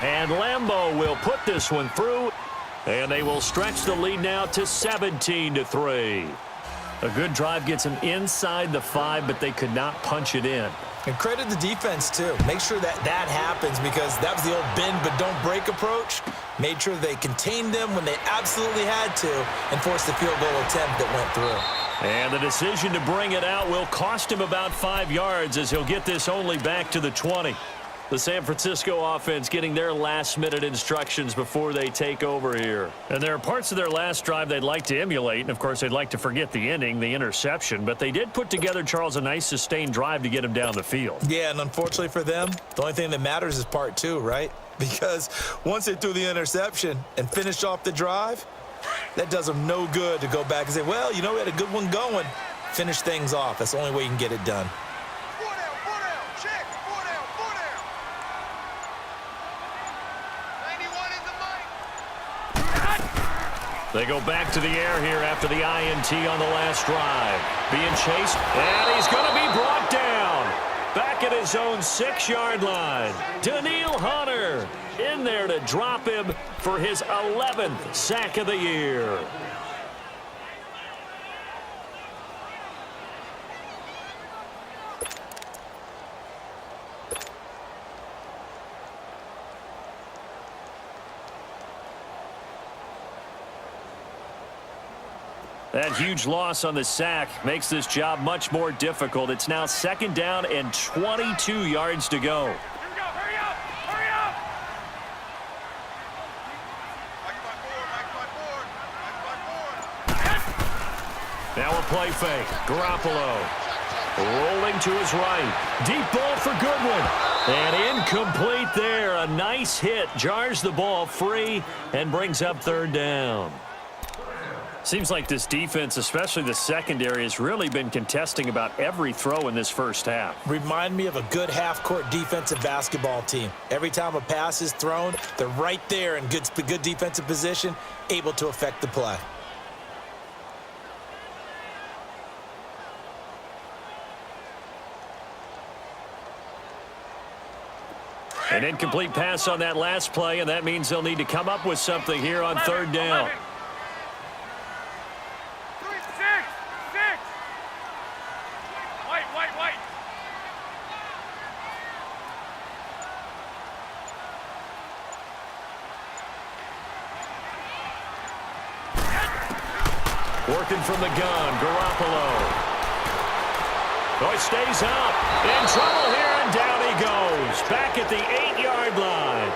And Lambeau will put this one through, and they will stretch the lead now to 17-3. A good drive gets them inside the 5, but they could not punch it in. And credit the defense, too. Make sure that happens, because that was the old bend but don't break approach. Made sure they contained them when they absolutely had to and forced the field goal attempt that went through. And the decision to bring it out will cost him about 5 yards, as he'll get this only back to the 20. The San Francisco offense getting their last-minute instructions before they take over here. And there are parts of their last drive they'd like to emulate, and, of course, they'd like to forget the ending, the interception. But they did put together, Charles, a nice sustained drive to get him down the field. Yeah, and unfortunately for them, the only thing that matters is part 2, right? Because once they threw the interception and finished off the drive, that does them no good to go back and say, well, you know, we had a good one going. Finish things off. That's the only way you can get it done. They go back to the air here after the INT on the last drive. Being chased, and he's going to be brought down. Back at his own 6-yard line. Daniil Hunter in there to drop him for his 11th sack of the year. That huge loss on the sack makes this job much more difficult. It's now 2nd down and 22 yards to go. Here we go. Hurry up! Hurry up! Now a play fake. Garoppolo rolling to his right. Deep ball for Goodwin. And incomplete there. A nice hit. Jars the ball free and brings up 3rd down. Seems like this defense, especially the secondary, has really been contesting about every throw in this first half. Remind me of a good half-court defensive basketball team. Every time a pass is thrown, they're right there in good defensive position, able to affect the play. An incomplete pass on that last play, and that means they'll need to come up with something here on 3rd down. Working from the gun, Garoppolo. Oh, he stays up. In trouble here, and down he goes. Back at the 8-yard line.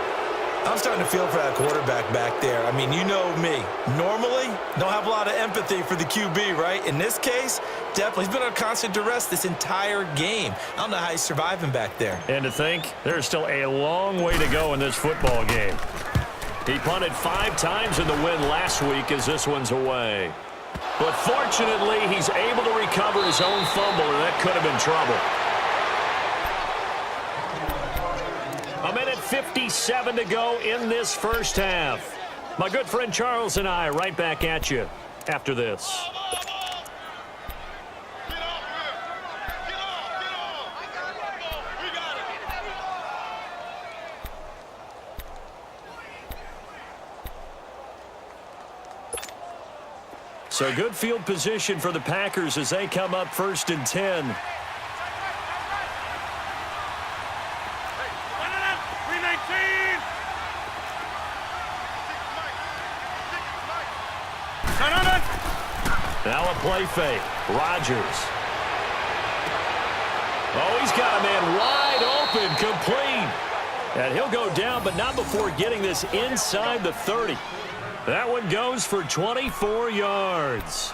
I'm starting to feel for that quarterback back there. I mean, you know me. Normally, don't have a lot of empathy for the QB, right? In this case, definitely. He's been under constant duress this entire game. I don't know how he's surviving back there. And to think, there's still a long way to go in this football game. He punted 5 times in the win last week as this one's away. But fortunately, he's able to recover his own fumble, and that could have been trouble. 1:57 to go in this first half. My good friend Charles and I right back at you after this. So good field position for the Packers as they come up 1st and 10. Now a play fake. Rodgers. Oh, he's got a man wide open, complete. And he'll go down, but not before getting this inside the 30. That one goes for 24 yards.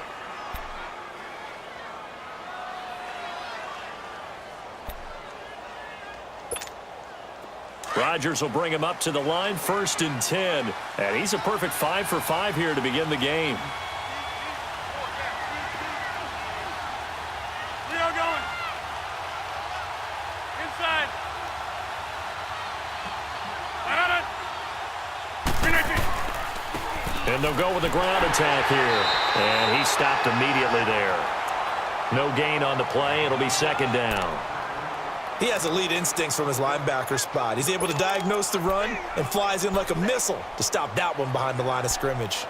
Rodgers will bring him up to the line, 1st and 10. And he's a perfect 5 for 5 here to begin the game. Leo going. Inside. And they'll go with the ground attack here. And he stopped immediately there. No gain on the play. It'll be 2nd down. He has elite instincts from his linebacker spot. He's able to diagnose the run and flies in like a missile to stop that one behind the line of scrimmage.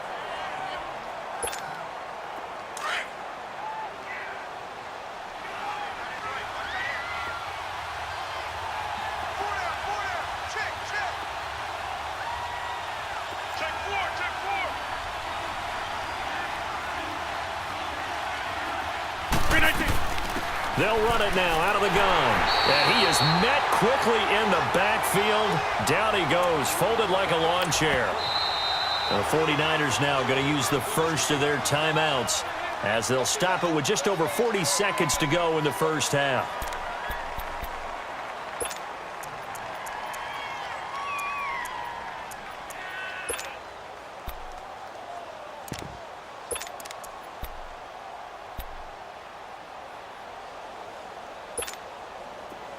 They'll run it now out of the gun. And he is met quickly in the backfield. Down he goes, folded like a lawn chair. The 49ers now going to use the first of their timeouts as they'll stop it with just over 40 seconds to go in the first half.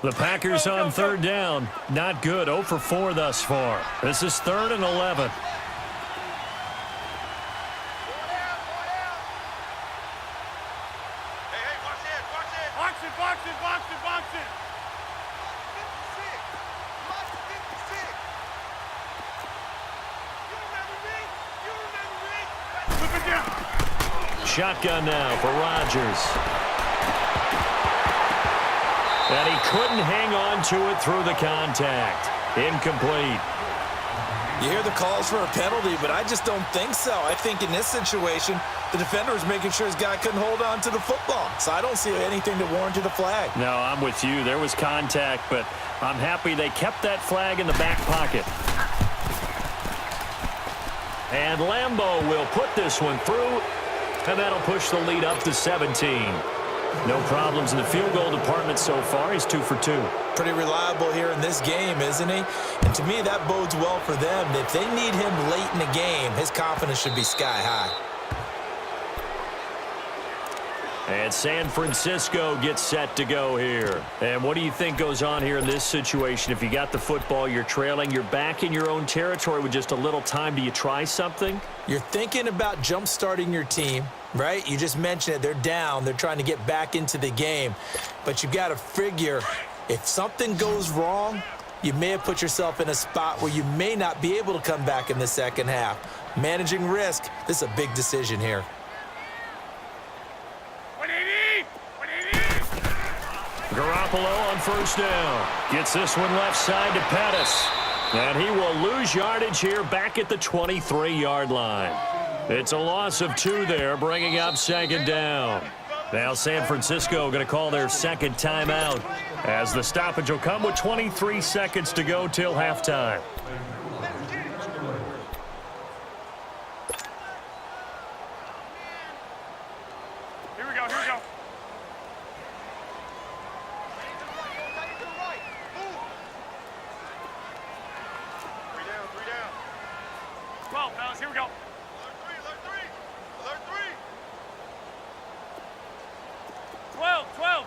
The Packers on third down. Not good. 0 for 4 thus far. This is 3rd and 11. Shotgun now for Rodgers. And he couldn't hang on to it through the contact. Incomplete. You hear the calls for a penalty, but I just don't think so. I think in this situation, the defender was making sure his guy couldn't hold on to the football. So I don't see anything that warranted a flag. No, I'm with you. There was contact, but I'm happy they kept that flag in the back pocket. And Lambeau will put this one through, and that'll push the lead up to 17. No problems in the field goal department so far. He's 2 for 2. Pretty reliable here in this game, isn't he? And to me, that bodes well for them. If they need him late in the game, his confidence should be sky high. And San Francisco gets set to go here. And what do you think goes on here in this situation? If you got the football, you're trailing, you're back in your own territory with just a little time. Do you try something? You're thinking about jump-starting your team, right? You just mentioned it. They're down. They're trying to get back into the game. But you've got to figure if something goes wrong, you may have put yourself in a spot where you may not be able to come back in the second half. Managing risk, this is a big decision here. Garoppolo on first down. Gets this one left side to Pettis. And he will lose yardage here back at the 23-yard line. It's a loss of 2 there, bringing up second down. Now San Francisco going to call their second timeout as the stoppage will come with 23 seconds to go till halftime. Here we go. 12, fellas, here we go. Alert 3. 12.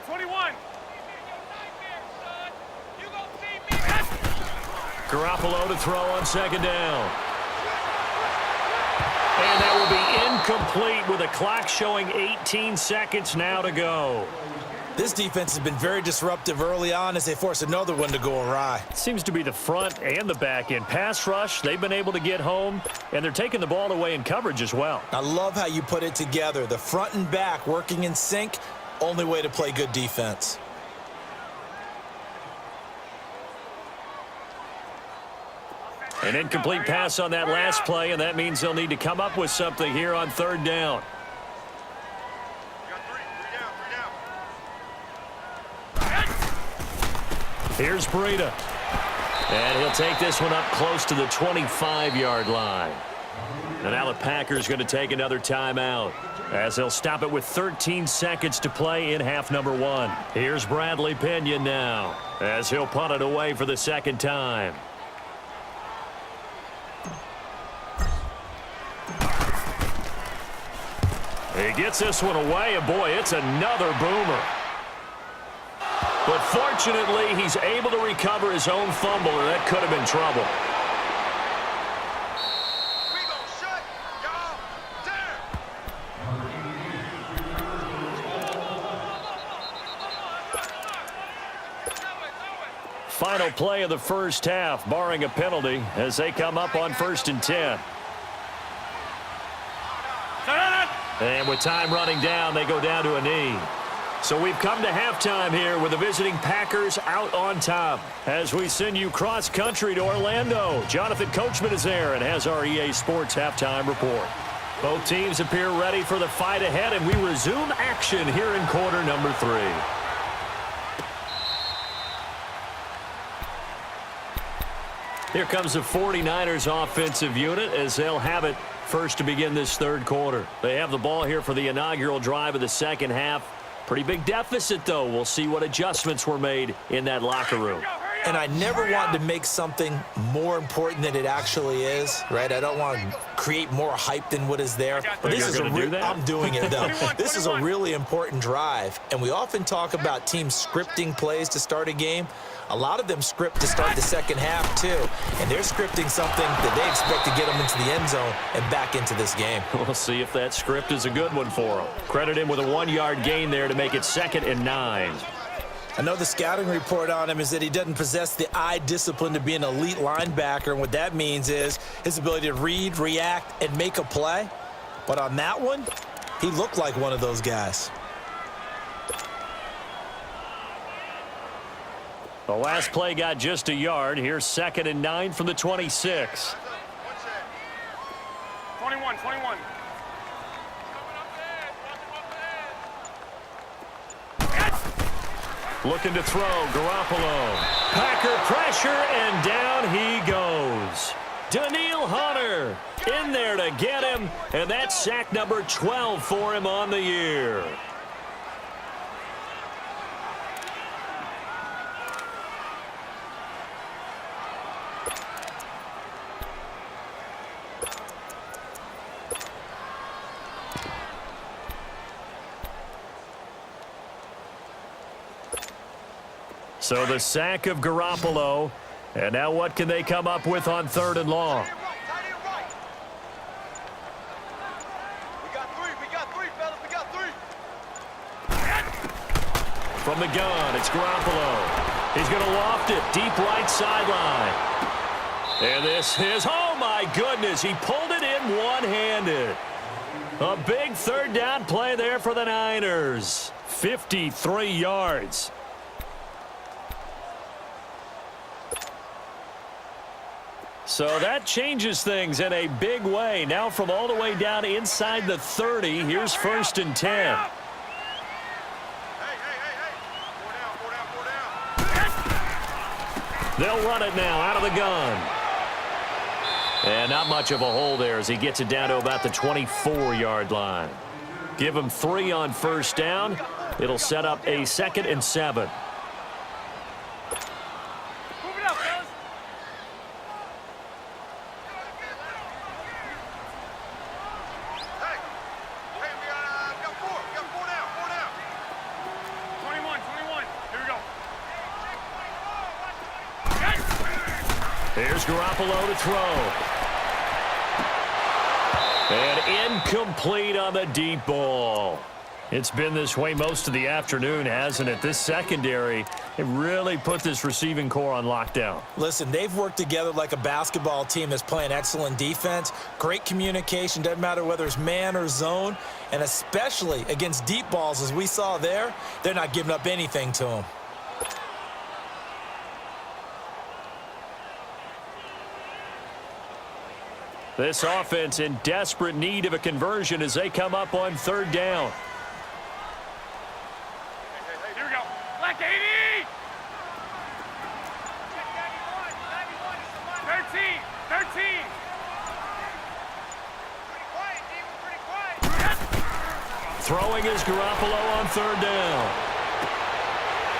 21. Garoppolo to throw on second down. And that will be incomplete with a clock showing 18 seconds now to go. This defense has been very disruptive early on as they force another one to go awry. Seems to be the front and the back end. Pass rush, they've been able to get home, and they're taking the ball away in coverage as well. I love how you put it together. The front and back working in sync, only way to play good defense. An incomplete pass on that last play, and that means they'll need to come up with something here on third down. Here's Breida. And he'll take this one up close to the 25-yard line. And now the Packers going to take another timeout as they'll stop it with 13 seconds to play in half number 1. Here's Bradley Pinion now as he'll punt it away for the second time. He gets this one away, and boy, it's another boomer. But fortunately, he's able to recover his own fumble, or that could have been trouble. final play of the first half, barring a penalty, as they come up on 1st and 10. And with time running down, they go down to a knee. So we've come to halftime here with the visiting Packers out on top. As we send you cross-country to Orlando, Jonathan Coachman is there and has our EA Sports halftime report. Both teams appear ready for the fight ahead, and we resume action here in quarter number 3. Here comes the 49ers offensive unit as they'll have it first to begin this third quarter. They have the ball here for the inaugural drive of the second half. Pretty big deficit, though. We'll see what adjustments were made in that locker room. And I never want to make something more important than it actually is, right? I don't want to create more hype than what is there. But this is I'm doing it, though. This is a really important drive. And we often talk about teams scripting plays to start a game. A lot of them script to start the second half, too. And they're scripting something that they expect to get them into the end zone and back into this game. We'll see if that script is a good one for them. Credit him with a 1-yard gain there to make it 2nd and 9. I know the scouting report on him is that he doesn't possess the eye discipline to be an elite linebacker. And what that means is his ability to read, react, and make a play. But on that one, he looked like one of those guys. The last play got just a yard. Here's 2nd and 9 from the 26. 21. Looking to throw, Garoppolo. Packer pressure, and down he goes. Daniil Hunter in there to get him, and that's sack number 12 for him on the year. So the sack of Garoppolo. And now what can they come up with on 3rd and long? We got three, fellas. We got three. From the gun, it's Garoppolo. He's going to loft it deep right sideline. And this is, oh my goodness, he pulled it in one-handed. A big 3rd down play there for the Niners. 53 yards. So that changes things in a big way. Now from all the way down inside the 30, here's 1st and 10. Hey. Four down. They'll run it now out of the gun. And not much of a hole there as he gets it down to about the 24-yard line. Give him 3 on 1st down. It'll set up a 2nd and 7. Here's Garoppolo to throw. And incomplete on the deep ball. It's been this way most of the afternoon, hasn't it? This secondary, it really put this receiving core on lockdown. Listen, they've worked together like a basketball team that's playing excellent defense. Great communication, doesn't matter whether it's man or zone. And especially against deep balls, as we saw there, they're not giving up anything to them. This offense in desperate need of a conversion as they come up on 3rd down. Hey, here we go. Black 80! 13! Throwing is Garoppolo on 3rd down.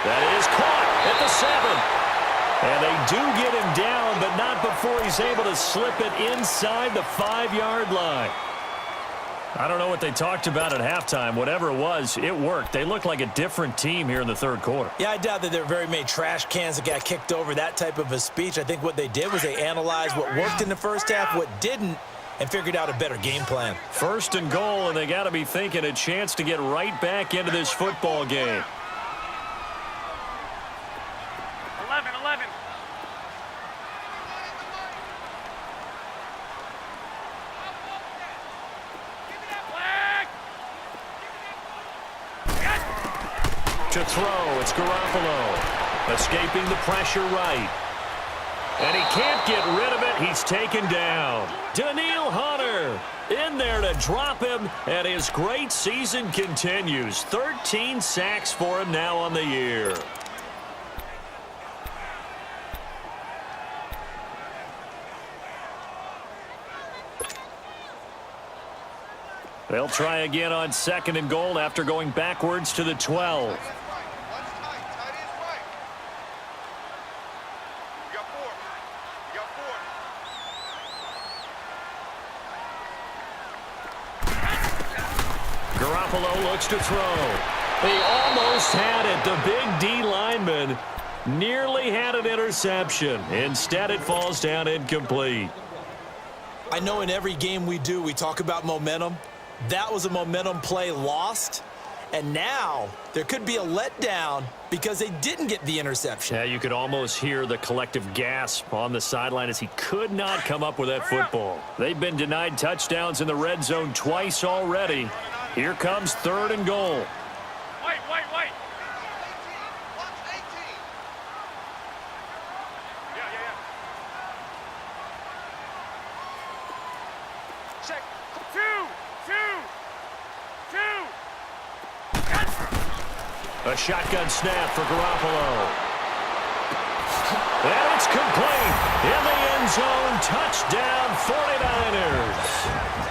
That is caught at the 7. And they do get him down, but not before he's able to slip it inside the 5-yard line. I don't know what they talked about at halftime. Whatever it was, it worked. They look like a different team here in the 3rd quarter. Yeah, I doubt that there were very many trash cans that got kicked over, that type of a speech. I think what they did was they analyzed what worked in the first half, what didn't, and figured out a better game plan. 1st and goal, and they got to be thinking a chance to get right back into this football game. 11. 11, 11. To throw, it's Garoppolo. Escaping the pressure right. And he can't get rid of it. He's taken down. Daniil Hunter in there to drop him, and his great season continues. 13 sacks for him now on the year. They'll try again on 2nd and goal after going backwards to the 12. Garoppolo looks to throw. He almost had it. The big D lineman nearly had an interception. Instead, it falls down incomplete. I know in every game we do, we talk about momentum. That was a momentum play lost. And now there could be a letdown because they didn't get the interception. Yeah, you could almost hear the collective gasp on the sideline as he could not come up with that football. They've been denied touchdowns in the red zone twice already. Here comes 3rd and goal. Wait. Yeah. Check. 2. A shotgun snap for Garoppolo. And it's complete. In the end zone, touchdown 49ers.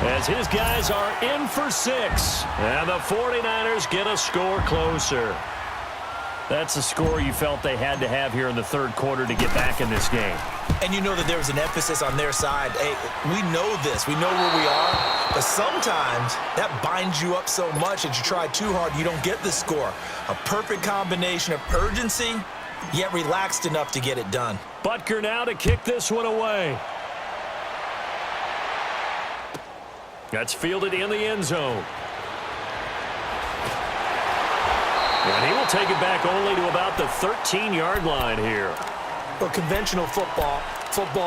As his guys are in for 6. And the 49ers get a score closer. That's a score you felt they had to have here in the 3rd quarter to get back in this game. And you know that there was an emphasis on their side. Hey, we know this. We know where we are. But sometimes that binds you up so much that you try too hard, you don't get the score. A perfect combination of urgency, yet relaxed enough to get it done. Butker now to kick this one away. That's fielded in the end zone. And he will take it back only to about the 13-yard line here. Well, conventional football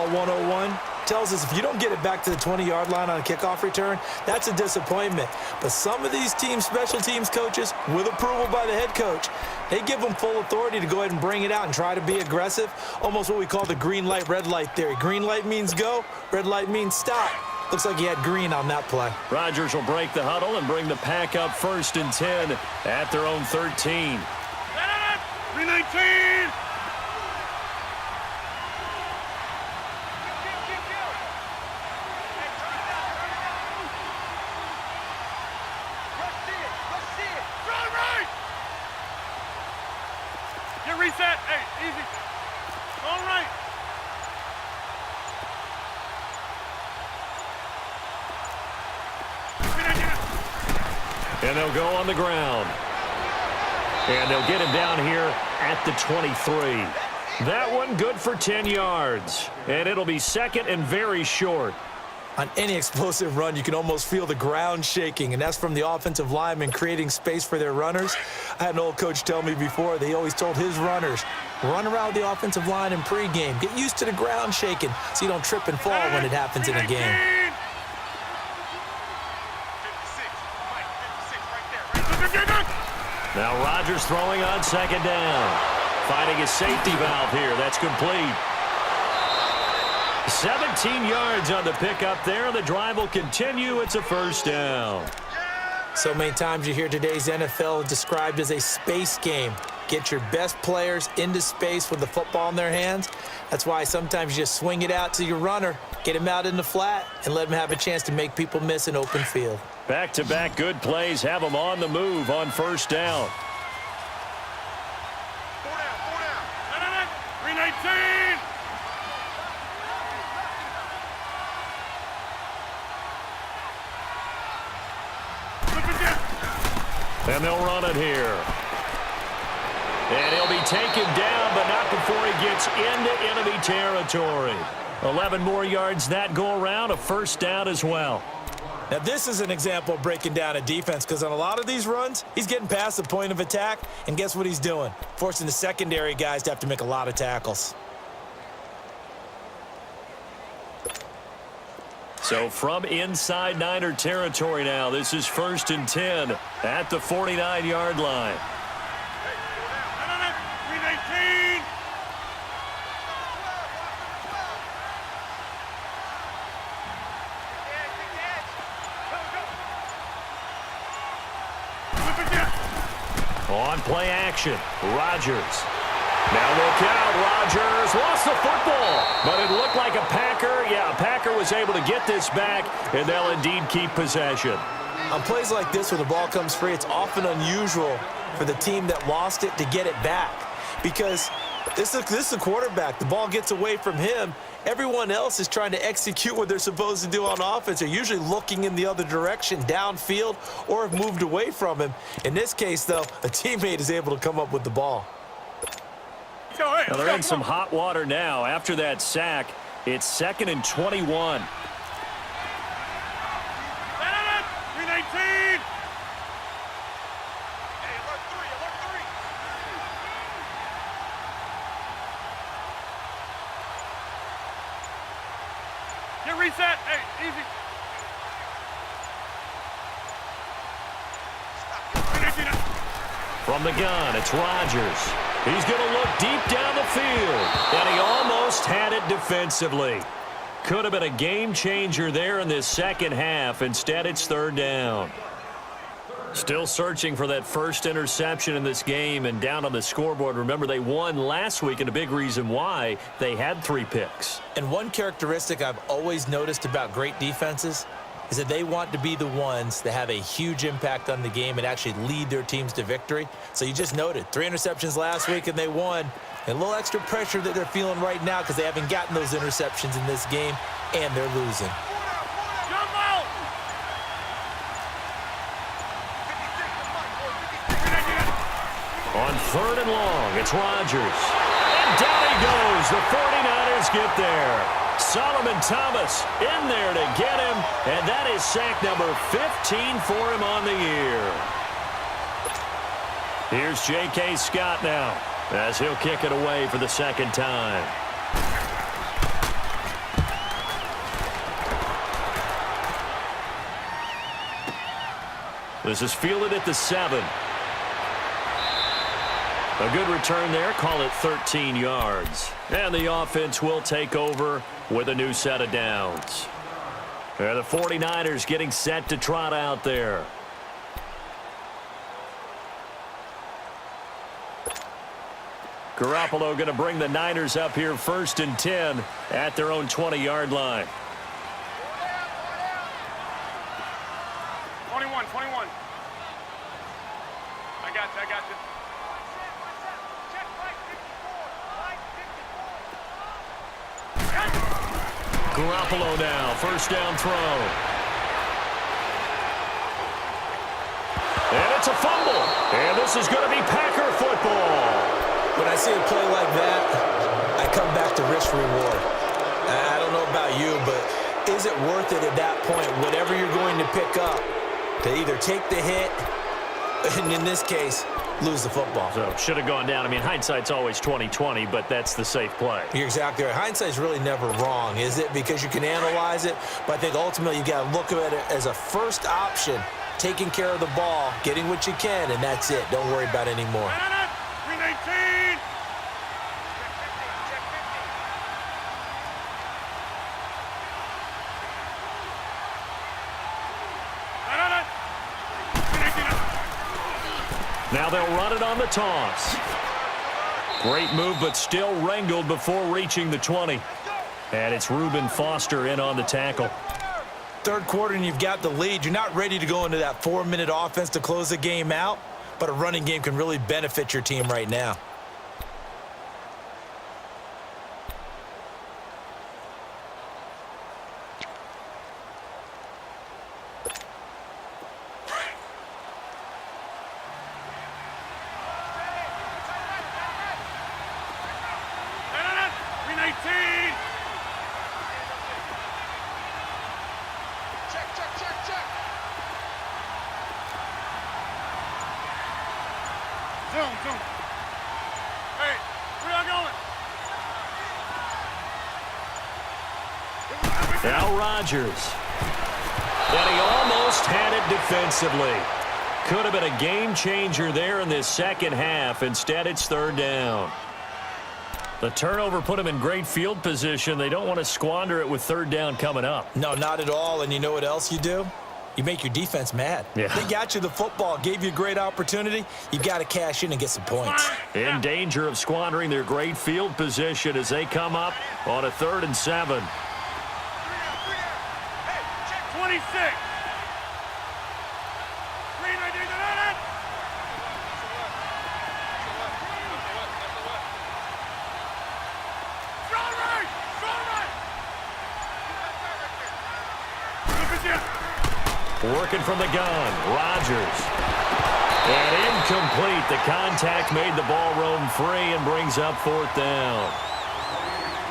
101, tells us if you don't get it back to the 20-yard line on a kickoff return, that's a disappointment. But some of these teams, special teams coaches, with approval by the head coach, they give them full authority to go ahead and bring it out and try to be aggressive, almost what we call the green light, red light theory. Green light means go, red light means stop. Looks like he had green on that play. Rodgers will break the huddle and bring the pack up 1st and 10 at their own 13. 319. Get reset. Hey, easy. All right. And they'll go on the ground. And they'll get him down here at the 23. That one good for 10 yards. And it'll be 2nd and very short. On any explosive run, you can almost feel the ground shaking, and that's from the offensive linemen creating space for their runners. I had an old coach tell me before, they always told his runners, run around the offensive line in pregame. Get used to the ground shaking so you don't trip and fall when it happens in a game. Now Rodgers throwing on 2nd down. Finding a safety valve here. That's complete. 17 yards on the pickup there. The drive will continue. It's a 1st down. So many times you hear today's NFL described as a space game. Get your best players into space with the football in their hands. That's why sometimes you just swing it out to your runner, get him out in the flat, and let him have a chance to make people miss an open field. Back-to-back good plays have them on the move on 1st down. 319. And they'll run it here. And he'll be taken down, but not before he gets into enemy territory. 11 more yards that go around, a 1st down as well. Now, this is an example of breaking down a defense because on a lot of these runs, he's getting past the point of attack, and guess what he's doing? Forcing the secondary guys to have to make a lot of tackles. So from inside Niner territory now, this is 1st and 10 at the 49-yard line. On play action, Rodgers. Now look out, Rodgers lost the football, but it looked like a Packer. Yeah, a Packer was able to get this back, and they'll indeed keep possession. On plays like this where the ball comes free, it's often unusual for the team that lost it to get it back because this is a quarterback. The ball gets away from him. Everyone else is trying to execute what they're supposed to do on offense. They're usually looking in the other direction, downfield, or have moved away from him. In this case, though, a teammate is able to come up with the ball. Now they're in some hot water now. After that sack, it's 2nd and 21. Get reset. Hey, easy. From the gun, it's Rodgers. He's going to look deep down the field, and he almost had it defensively. Could have been a game changer there in this second half. Instead, it's 3rd down. Still searching for that first interception in this game and down on the scoreboard. Remember, they won last week, and a big reason why they had 3 picks. And one characteristic I've always noticed about great defenses is that they want to be the ones that have a huge impact on the game and actually lead their teams to victory. So you just noted 3 interceptions last week, and they won. And a little extra pressure that they're feeling right now because they haven't gotten those interceptions in this game, and they're losing. On 3rd and long, it's Rodgers. And down he goes. The 49ers get there. Solomon Thomas in there to get him, and that is sack number 15 for him on the year. Here's J.K. Scott now as he'll kick it away for the 2nd time. This is fielded at the 7. A good return there, call it 13 yards. And the offense will take over with a new set of downs. And the 49ers getting set to trot out there. Garoppolo going to bring the Niners up here 1st and 10 at their own 20-yard line. 21. I got you. Garoppolo now, 1st down throw. And it's a fumble. And this is going to be Packer football. When I see a play like that, I come back to risk reward. I don't know about you, but is it worth it at that point, whatever you're going to pick up, to either take the hit, and in this case, lose the football? So should have gone down. I mean, hindsight's always 20/20, but that's the safe play. You're exactly right. Hindsight's really never wrong, is it? Because you can analyze it, but I think ultimately you got to look at it as a first option, taking care of the ball, getting what you can, and that's it. Don't worry about it anymore. 319. Now they'll run it on the toss. Great move, but still wrangled before reaching the 20. And it's Reuben Foster in on the tackle. 3rd quarter and you've got the lead. You're not ready to go into that 4-minute offense to close the game out, but a running game can really benefit your team right now. Check. Now Rodgers. And he almost had it defensively. Could have been a game changer there in this second half. Instead, it's third down. The turnover put him in great field position. They don't want to squander it with third down coming up. No, not at all. And you know what else you do? You make your defense mad. Yeah. They got you the football, gave you a great opportunity. You got to cash in and get some points. In danger of squandering their great field position as they come up on a 3rd and 7. Hey, check 26. Green, I did it. Strong right. Look at you. Working from the gun, Rodgers. And incomplete. The contact made the ball roam free and brings up 4th down.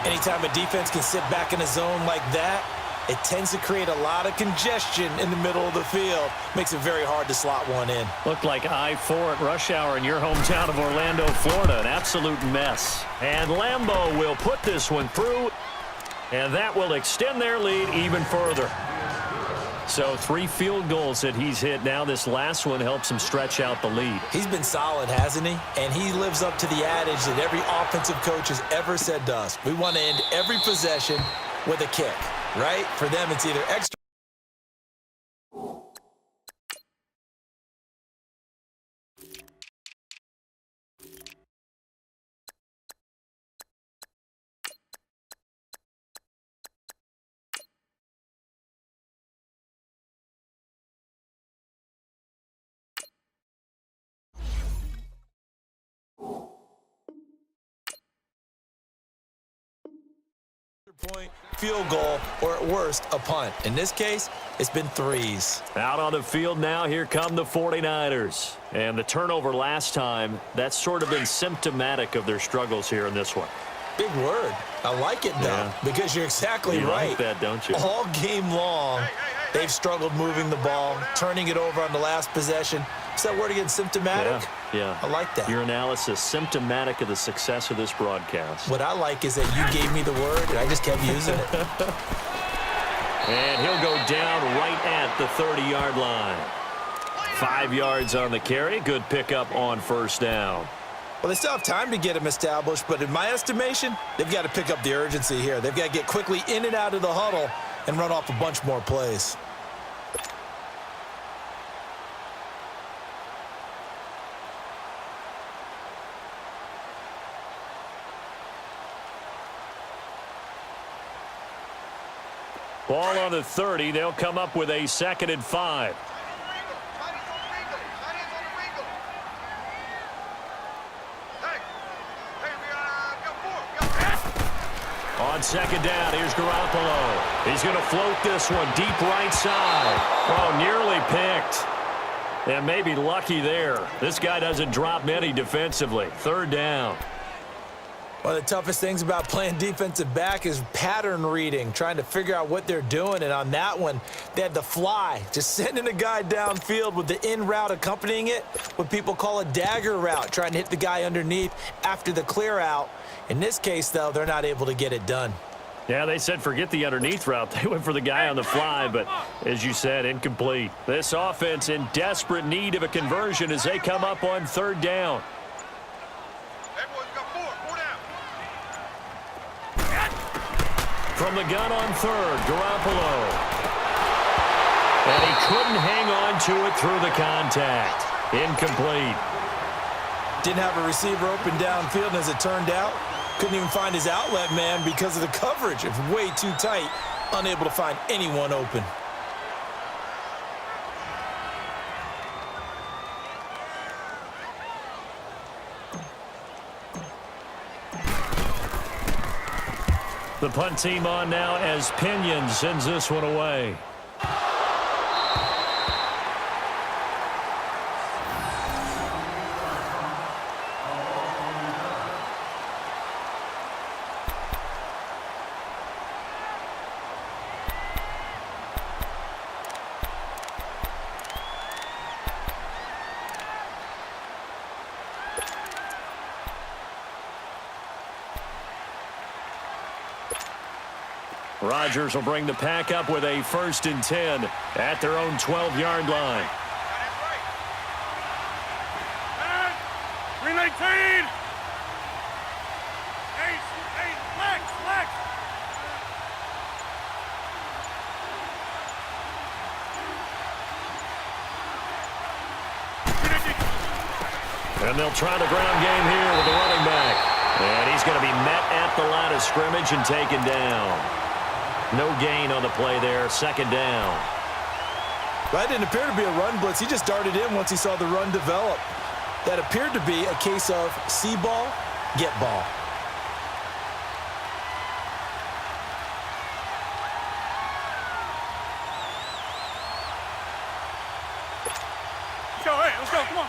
Anytime a defense can sit back in a zone like that, it tends to create a lot of congestion in the middle of the field. Makes it very hard to slot one in. Looked like I-4 at rush hour in your hometown of Orlando, Florida. An absolute mess. And Lambeau will put this one through, and that will extend their lead even further. So 3 field goals that he's hit. Now this last one helps him stretch out the lead. He's been solid, hasn't he? And he lives up to the adage that every offensive coach has ever said to us. We want to end every possession with a kick, right? For them, it's either extra. Point, field goal, or at worst, a punt. In this case, it's been 3s. Out on the field now, here come the 49ers. And the turnover last time, that's sort of been symptomatic of their struggles here in this one. Big word. I like it, though, Yeah. because you're exactly You right. like that, don't you? All game long, they've struggled moving the ball, turning it over on the last possession. Is that word again, symptomatic? Yeah. I like that. Your analysis, symptomatic of the success of this broadcast. What I like is that you gave me the word, and I just kept using it. And he'll go down right at the 30-yard line. 5 yards on the carry. Good pickup on 1st down. Well, they still have time to get him established, but in my estimation, they've got to pick up the urgency here. They've got to get quickly in and out of the huddle and run off a bunch more plays. Ball on the 30. They'll come up with a 2nd and 5. On 2nd down, here's Garoppolo. He's going to float this one deep right side. Oh, nearly picked. And maybe lucky there. This guy doesn't drop many defensively. 3rd down. One of the toughest things about playing defensive back is pattern reading, trying to figure out what they're doing. And on that one, they had the fly, just sending a guy downfield with the in route accompanying it, what people call a dagger route, trying to hit the guy underneath after the clear out. In this case, though, they're not able to get it done. Yeah, they said forget the underneath route. They went for the guy on the fly, but as you said, incomplete. This offense in desperate need of a conversion as they come up on 3rd down. From the gun on 3rd, Garoppolo. And he couldn't hang on to it through the contact. Incomplete. Didn't have a receiver open downfield, and as it turned out, couldn't even find his outlet man because of the coverage. It was way too tight, unable to find anyone open. The punt team on now as Pinion sends this one away. Rodgers will bring the pack up with a 1st and 10 at their own 12-yard line. 319. Hey, flex. And they'll try the ground game here with the running back. And he's going to be met at the line of scrimmage and taken down. No gain on the play there, 2nd down. That didn't appear to be a run blitz. He just darted in once he saw the run develop. That appeared to be a case of see ball, get ball. Let's go, come on.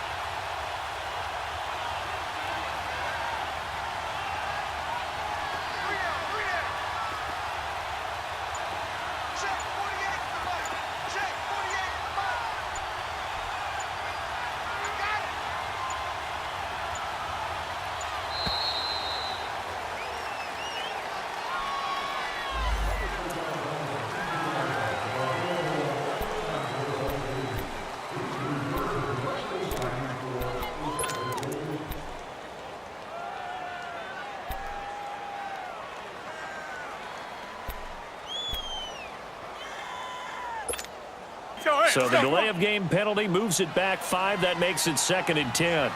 So the delay of game penalty moves it back 5. That makes it 2nd and 10.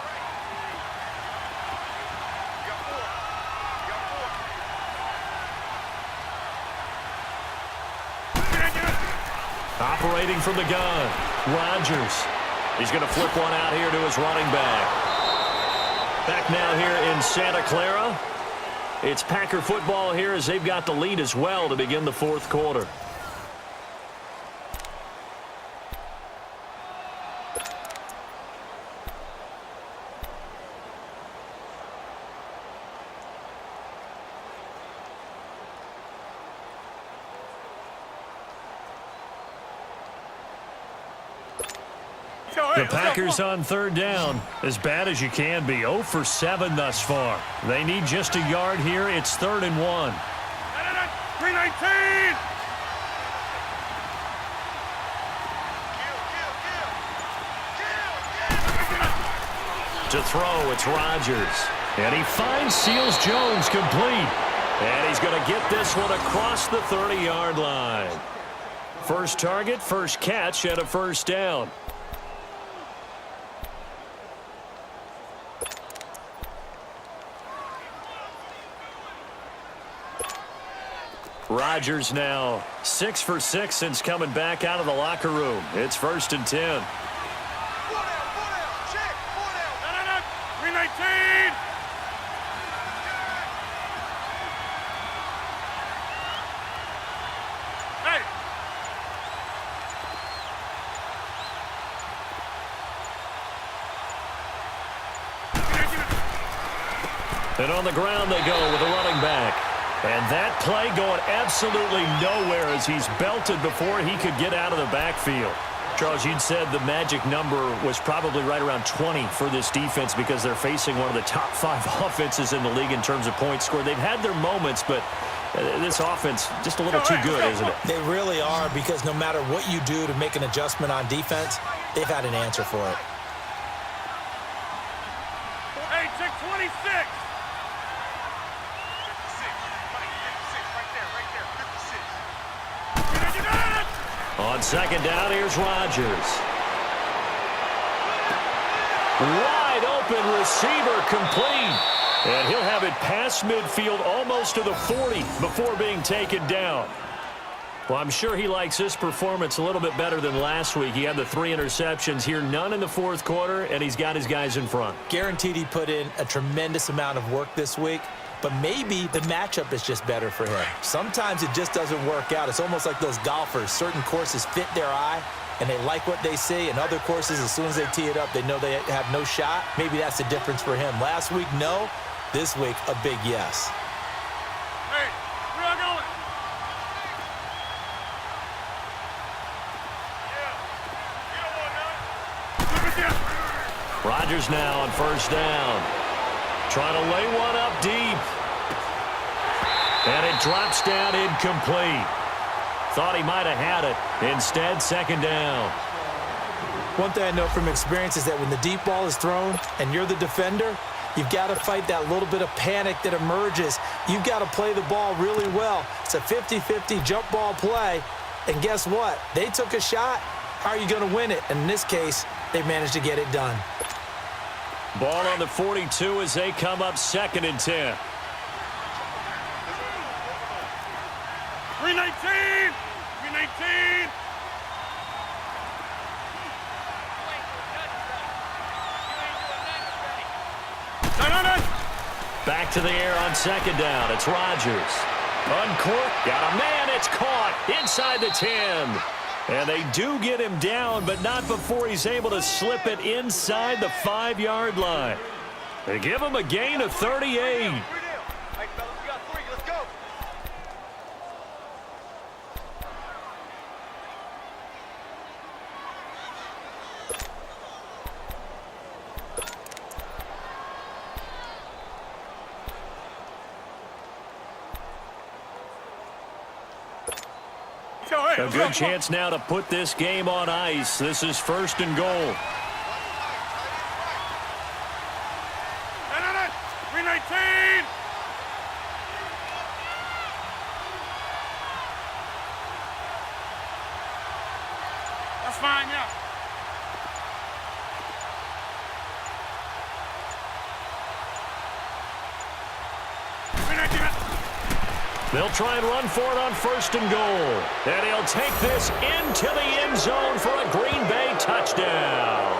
Operating from the gun, Rodgers. He's going to flip one out here to his running back. Back now here in Santa Clara. It's Packer football here as they've got the lead as well to begin the 4th quarter. The Packers on 3rd down. As bad as you can be. 0 for 7 thus far. They need just a yard here. It's 3rd and 1. 319. To throw, it's Rodgers. And he finds Seals Jones complete. And he's going to get this one across the 30-yard line. First target, first catch, and a 1st down. Rodgers now 6 for 6 since coming back out of the locker room. It's 1st and 10. 319. Hey. And on the ground they go with a running back. And that play going absolutely nowhere as he's belted before he could get out of the backfield. Charles, you'd said the magic number was probably right around 20 for this defense because they're facing one of the top 5 offenses in the league in terms of points scored. They've had their moments, but this offense just a little too good, isn't it? They really are, because no matter what you do to make an adjustment on defense, they've had an answer for it. Hey, check 26. On 2nd down, here's Rodgers. Wide open receiver complete. And he'll have it past midfield almost to the 40 before being taken down. Well, I'm sure he likes this performance a little bit better than last week. He had the 3 interceptions here, none in the 4th quarter, and he's got his guys in front. Guaranteed he put in a tremendous amount of work this week, but maybe the matchup is just better for him. Sometimes it just doesn't work out. It's almost like those golfers. Certain courses fit their eye, and they like what they see, and other courses, as soon as they tee it up, they know they have no shot. Maybe that's the difference for him. Last week, no. This week, a big yes. Hey, where are going? Rodgers now on 1st down. Trying to lay one up deep. And It drops down incomplete. Thought he might have had it. Instead, second down. One thing I know from experience is that when the deep ball is thrown and you're the defender, you've got to fight that little bit of panic that emerges. You've got to play the ball really well. It's a 50-50 jump ball play. And guess what? They took a shot. How are you going to win it? And in this case, they managed to get it done. Ball on the 42 as they come up 2nd and 10. 319! 319! Back to the air on 2nd down. It's Rodgers. Uncorked. Got a man. It's caught inside the 10. And they do get him down, but not before he's able to slip it inside the 5-yard line. They give him a gain of 38. A good chance now to put this game on ice. This is 1st and goal. 319! That's fine, yeah. They'll try and run for it on 1st and goal. And he'll take this into the end zone for a Green Bay touchdown.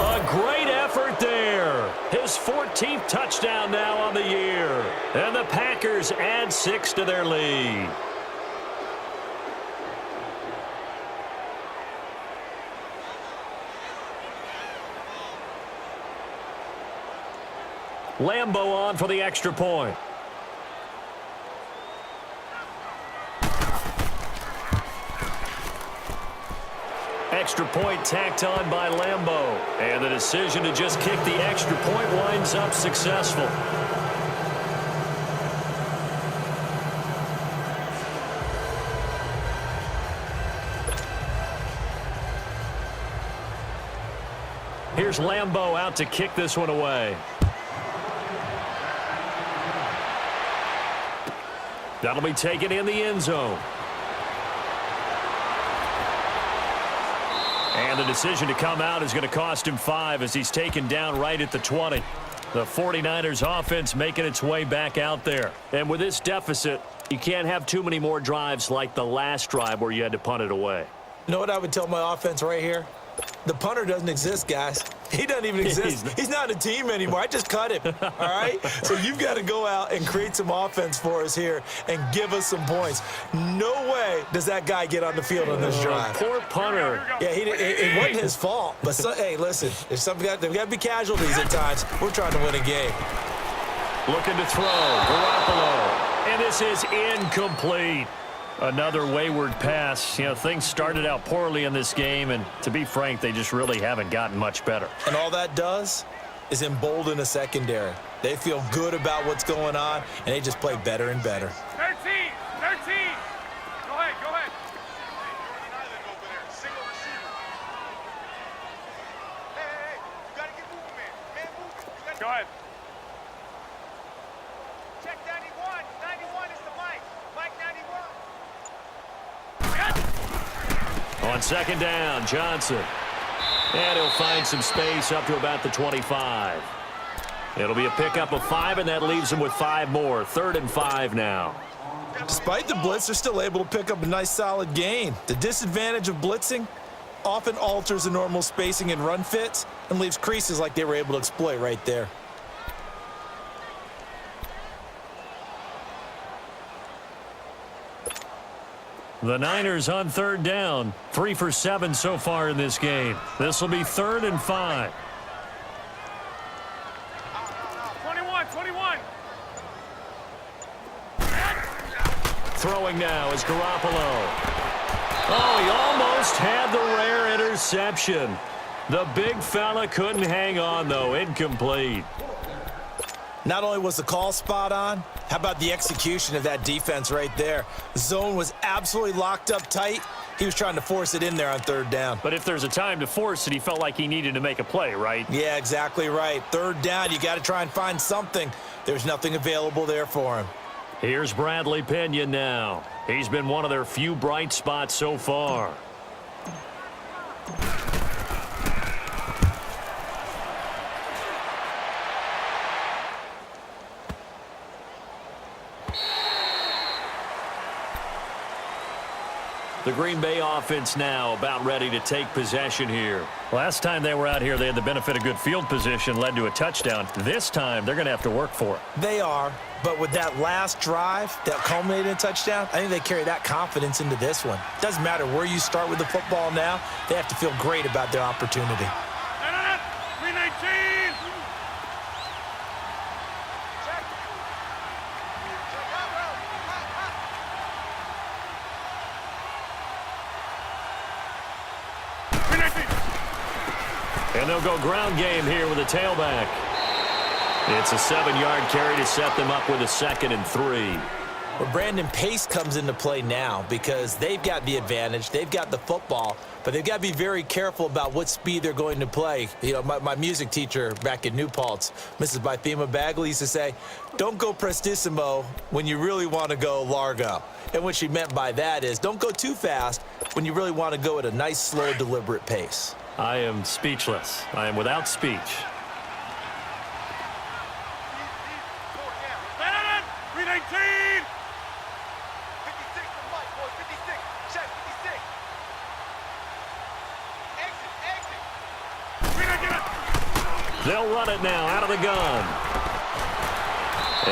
A great effort there. His 14th touchdown now on the year. And the Packers add 6 to their lead. Lambeau on for the extra point. Extra point tacked on by Lambeau. And the decision to just kick the extra point winds up successful. Here's Lambeau out to kick this one away. That'll be taken in the end zone. And the decision to come out is going to cost him 5 as he's taken down right at the 20. The 49ers offense making its way back out there. And with this deficit, you can't have too many more drives like the last drive where you had to punt it away. You know what I would tell my offense right here? The punter doesn't exist, guys. He doesn't even exist. He's not a team anymore. I just cut him, all right? So you've got to go out and create some offense for us here and give us some points. No way does that guy get on the field on this drive. Poor punter. Yeah, it wasn't his fault. But, hey, listen, there's got to be casualties at times. We're trying to win a game. Looking to throw. Garoppolo. And this is incomplete. Another wayward pass. You know, things started out poorly in this game, and to be frank, they just really haven't gotten much better. And all that does is embolden a secondary. They feel good about what's going on, and they just play better and better. 13! 13! Go ahead, go ahead. Single receiver. Hey, you got to get moving, man. Man, moving. Go ahead. Check 91. 91 is the mic. Mike 91. On 2nd down, Johnson. And he'll find some space up to about the 25. It'll be a pickup of 5, and that leaves him with 5 more. 3rd and 5 now. Despite the blitz, they're still able to pick up a nice, solid gain. The disadvantage of blitzing often alters the normal spacing and run fits and leaves creases like they were able to exploit right there. The Niners on 3rd down. 3 for 7 so far in this game. This will be 3rd and 5. 21. Throwing now is Garoppolo. Oh, he almost had the rare interception. The big fella couldn't hang on, though. Incomplete. Not only was the call spot on, how about the execution of that defense right there? Zone was absolutely locked up tight. He was trying to force it in there on third down. But if there's a time to force it, he felt like he needed to make a play, right? Yeah, exactly right. Third down, you got to try and find something. There's nothing available there for him. Here's Bradley Pena now. He's been one of their few bright spots so far. The Green Bay offense now about ready to take possession here. Last time they were out here, they had the benefit of good field position, led to a touchdown. This time, they're going to have to work for it. They are, but with that last drive that culminated in a touchdown, I think they carry that confidence into this one. Doesn't matter where you start with the football now, they have to feel great about their opportunity. 319! And they'll go ground game here with a tailback. It's a 7-yard carry to set them up with a 2nd and 3. Well, Brandon, pace comes into play now because they've got the advantage. They've got the football, but they've got to be very careful about what speed they're going to play. You know, my music teacher back in New Paltz, Mrs. Bythema Bagley, used to say, don't go prestissimo when you really want to go largo. And what she meant by that is don't go too fast when you really want to go at a nice, slow, deliberate pace. I am speechless. I am without speech. 319! 56 to Mike, boy. 56. Check 56. Exit. They'll run it now out of the gun.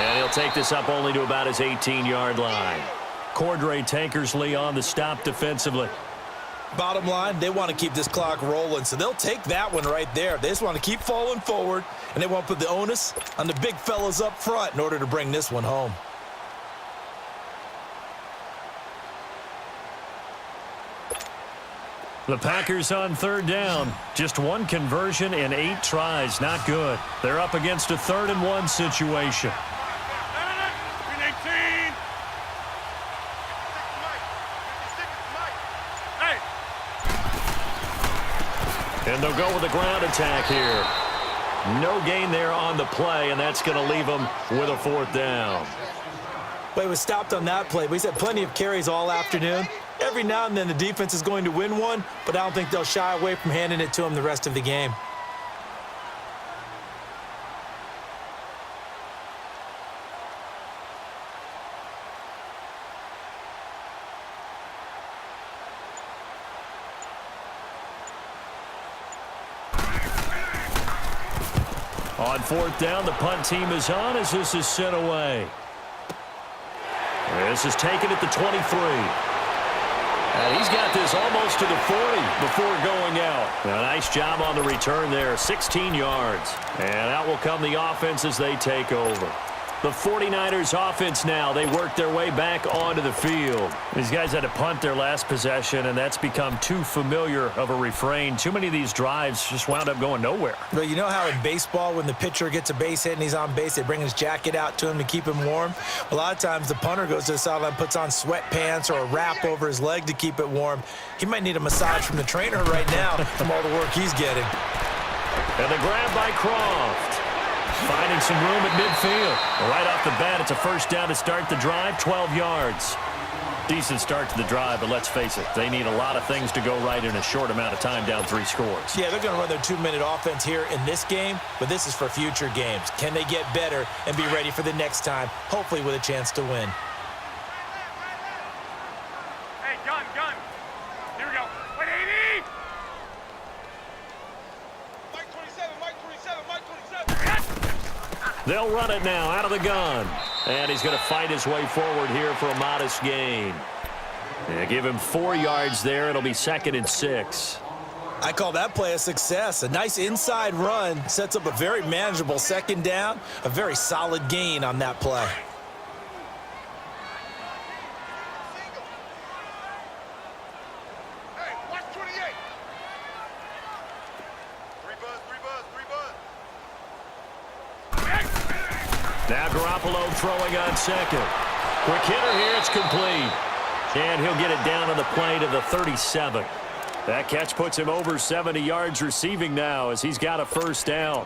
And he'll take this up only to about his 18-yard line. Cordray Tankersley on the stop defensively. Bottom line, they want to keep this clock rolling, so they'll take that one right there. They just want to keep falling forward, and they want to put the onus on the big fellas up front in order to bring this one home. The Packers on 3rd down. Just 1 conversion in 8 tries. Not good. They're up against a 3rd and 1 situation. 319! And they'll go with a ground attack here. No gain there on the play, and that's going to leave them with a 4th down. Well, he was stopped on that play, but he's had plenty of carries all afternoon. Every now and then the defense is going to win one, but I don't think they'll shy away from handing it to him the rest of the game. On 4th down, the punt team is on as this is sent away. This is taken at the 23. And he's got this almost to the 40 before going out. A nice job on the return there, 16 yards. And out will come the offense as they take over. The 49ers offense now, they work their way back onto the field. These guys had to punt their last possession, and that's become too familiar of a refrain. Too many of these drives just wound up going nowhere. Well, you know how in baseball when the pitcher gets a base hit and he's on base, they bring his jacket out to him to keep him warm? A lot of times the punter goes to the sideline, puts on sweatpants or a wrap over his leg to keep it warm. He might need a massage from the trainer right now from all the work he's getting. And the grab by Croft. Finding some room at midfield. Right off the bat, it's a 1st down to start the drive, 12 yards. Decent start to the drive, but let's face it, they need a lot of things to go right in a short amount of time, down 3 scores. Yeah, they're going to run their 2-minute offense here in this game, but this is for future games. Can they get better and be ready for the next time, hopefully with a chance to win? Hey, gun! Here we go. 180! Mike 27, Mike 27, Mike 27. They'll run it now out of the gun. And he's going to fight his way forward here for a modest gain. Yeah, give him 4 yards there. It'll be 2nd and 6. I call that play a success. A nice inside run sets up a very manageable 2nd down. A very solid gain on that play. Hey, watch 28. 3 buzz. Garoppolo throwing on second. Quick hitter here, it's complete. And he'll get it down to the play to the 37. That catch puts him over 70 yards receiving now as he's got a first down.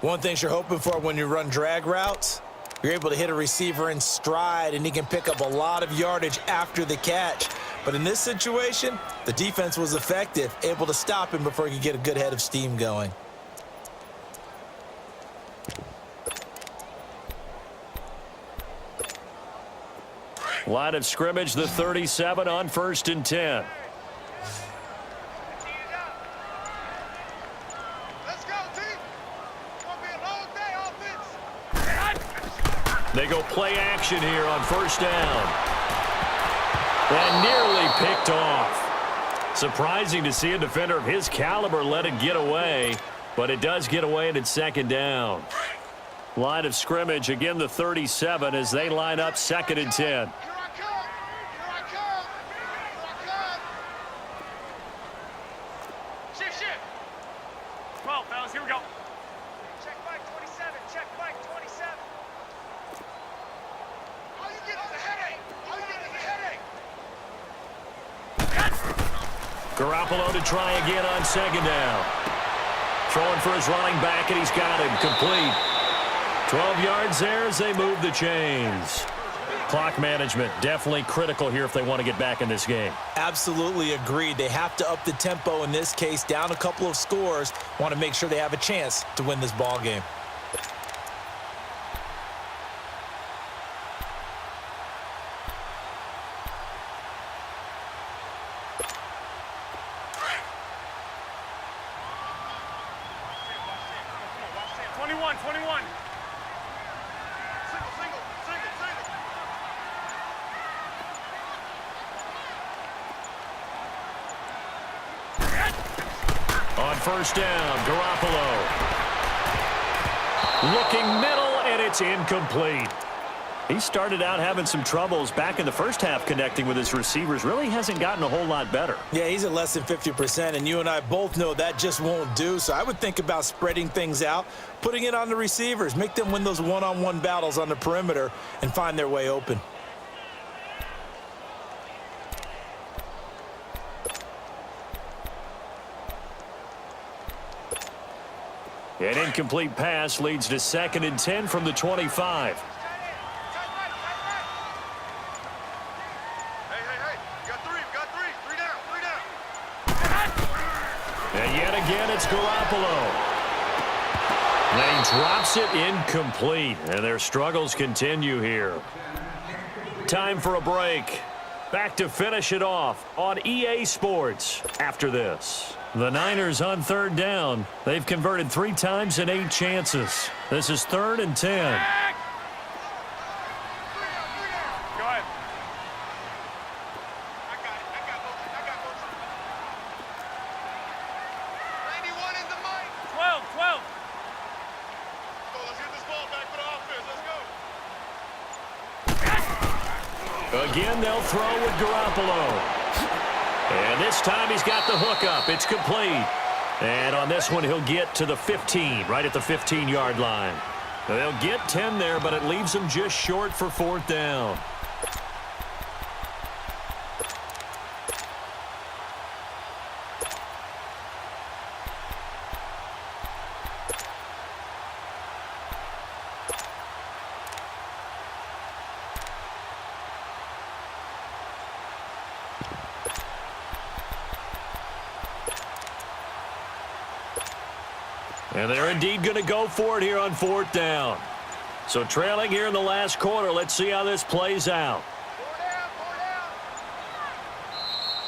One thing you're hoping for when you run drag routes, you're able to hit a receiver in stride, and he can pick up a lot of yardage after the catch. But in this situation, the defense was effective, able to stop him before he could get a good head of steam going. Line of scrimmage, the 37 on 1st and 10. Let's go, team. It's gonna be a long day, offense. They go play action here on 1st down. And nearly picked off. Surprising to see a defender of his caliber let it get away, but it does get away and it's 2nd down. Line of scrimmage, again the 37 as they line up 2nd and 10. Here I come. Here I come. Here I come. Shift. 12, fellas, here we go. Check Mike 27. Check Mike 27. All you get is a headache. All you get is a headache. Garoppolo to try again on 2nd down. Throwing for his running back, and he's got him complete. 12 yards there as they move the chains. Clock management definitely critical here if they want to get back in this game. Absolutely agreed. They have to up the tempo in this case, down a couple of scores. Want to make sure they have a chance to win this ball game. On 1st down, Garoppolo. Looking middle, and it's incomplete. He started out having some troubles back in the first half connecting with his receivers. Really hasn't gotten a whole lot better. Yeah, he's at less than 50%, and you and I both know that just won't do. So I would think about spreading things out, putting it on the receivers, make them win those one-on-one battles on the perimeter and find their way open. An incomplete pass leads to 2nd and 10 from the 25. Hey. We got three. Three down. And yet again, it's Garoppolo. And he drops it incomplete. And their struggles continue here. Time for a break. Back to finish it off on EA Sports after this. The Niners on 3rd down. They've converted 3 times in 8 chances. This is 3rd and 10. Go ahead. I got motion. 91 is the mic. 12. So let's get this ball back for the offense. Let's go. Again, they'll throw with Garoppolo. And this time he's got the hookup. It's complete. And on this one, he'll get to the 15, right at the 15-yard line. They'll get 10 there, but it leaves them just short for 4th down. And they're indeed going to go for it here on 4th down. So trailing here in the last quarter, let's see how this plays out. 4 down.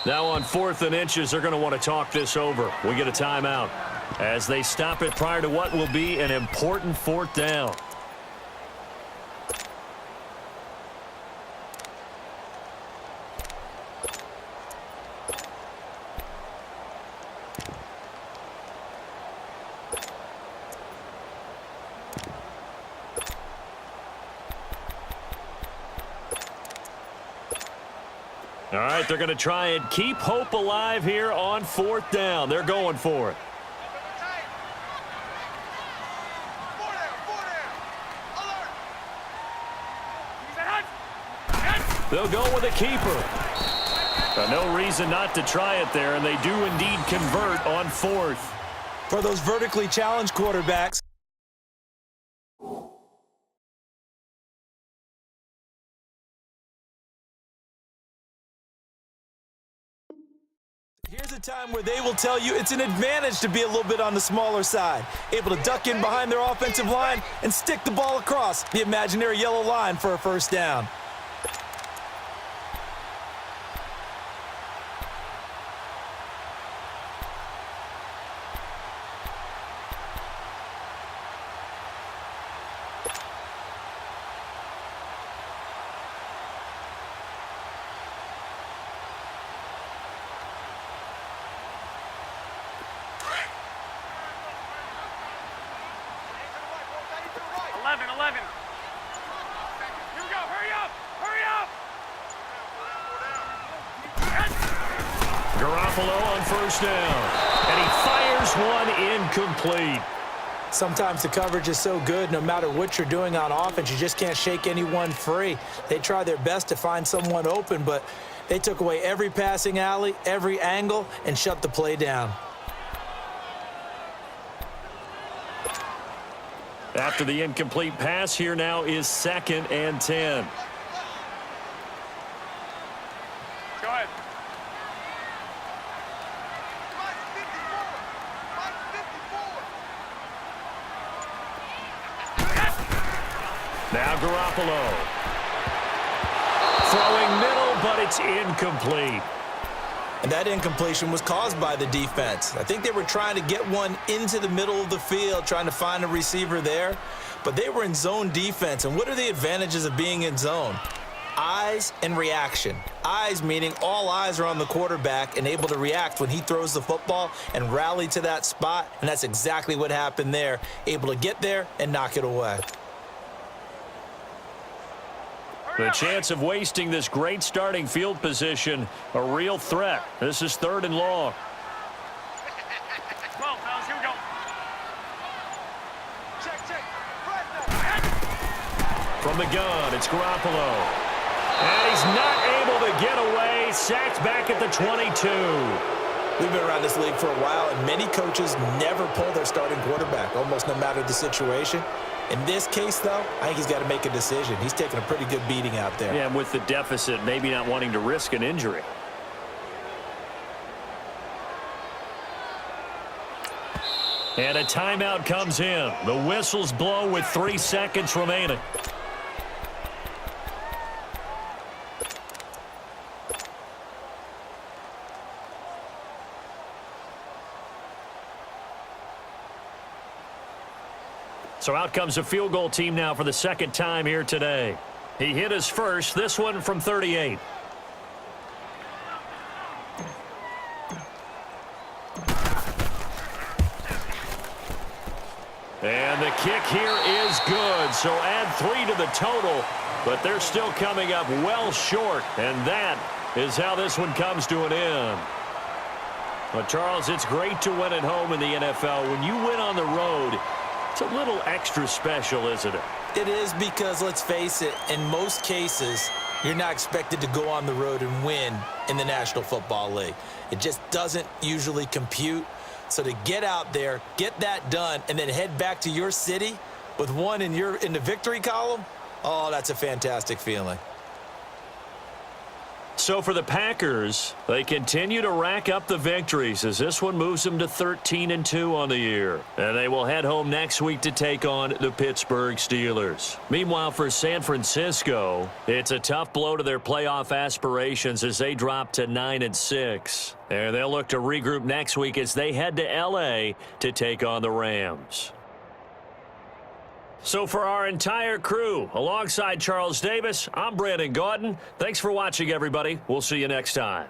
Now on 4th and inches, they're going to want to talk this over. We get a timeout as they stop it prior to what will be an important 4th down. All right, they're going to try and keep hope alive here on 4th down. They're going for it. 4 down. Alert. They'll go with a keeper. No reason not to try it there, and they do indeed convert on fourth. For those vertically challenged quarterbacks, here's a time where they will tell you it's an advantage to be a little bit on the smaller side, able to duck in behind their offensive line and stick the ball across the imaginary yellow line for a first down. Here we go. Hurry up. Hurry up. Garoppolo on first down. And he fires one incomplete. Sometimes the coverage is so good, no matter what you're doing on offense, you just can't shake anyone free. They try their best to find someone open, but they took away every passing alley, every angle, and shut the play down. After the incomplete pass, here now is 2nd and 10. Go ahead. Now Garoppolo. Throwing middle, but it's incomplete. And that incompletion was caused by the defense. I think they were trying to get one into the middle of the field, trying to find a receiver there. But they were in zone defense. And what are the advantages of being in zone? Eyes and reaction. Eyes meaning all eyes are on the quarterback and able to react when he throws the football and rally to that spot. And that's exactly what happened there. Able to get there and knock it away. The chance of wasting this great starting field position, a real threat. This is 3rd and long. 12, fellas. Here we go. Check. From the gun, it's Garoppolo. And he's not able to get away. Sacked back at the 22. We've been around this league for a while, and many coaches never pull their starting quarterback, almost no matter the situation. In this case, though, I think he's got to make a decision. He's taking a pretty good beating out there. Yeah, and with the deficit, maybe not wanting to risk an injury. And a timeout comes in. The whistles blow with 3 seconds remaining. So out comes a field goal team now for the 2nd time here today. He hit his first, this one from 38. And the kick here is good, so add 3 to the total, but they're still coming up well short, and that is how this one comes to an end. But Charles, it's great to win at home in the NFL. When you win on the road, it's a little extra special, isn't it? It is because, let's face it, in most cases, you're not expected to go on the road and win in the National Football League. It just doesn't usually compute. So to get out there, get that done, and then head back to your city with one in the victory column, oh, that's a fantastic feeling. So for the Packers, they continue to rack up the victories as this one moves them to 13-2 on the year. And they will head home next week to take on the Pittsburgh Steelers. Meanwhile, for San Francisco, it's a tough blow to their playoff aspirations as they drop to 9-6. And they'll look to regroup next week as they head to L.A. to take on the Rams. So for our entire crew, alongside Charles Davis, I'm Brandon Gaudin. Thanks for watching, everybody. We'll see you next time.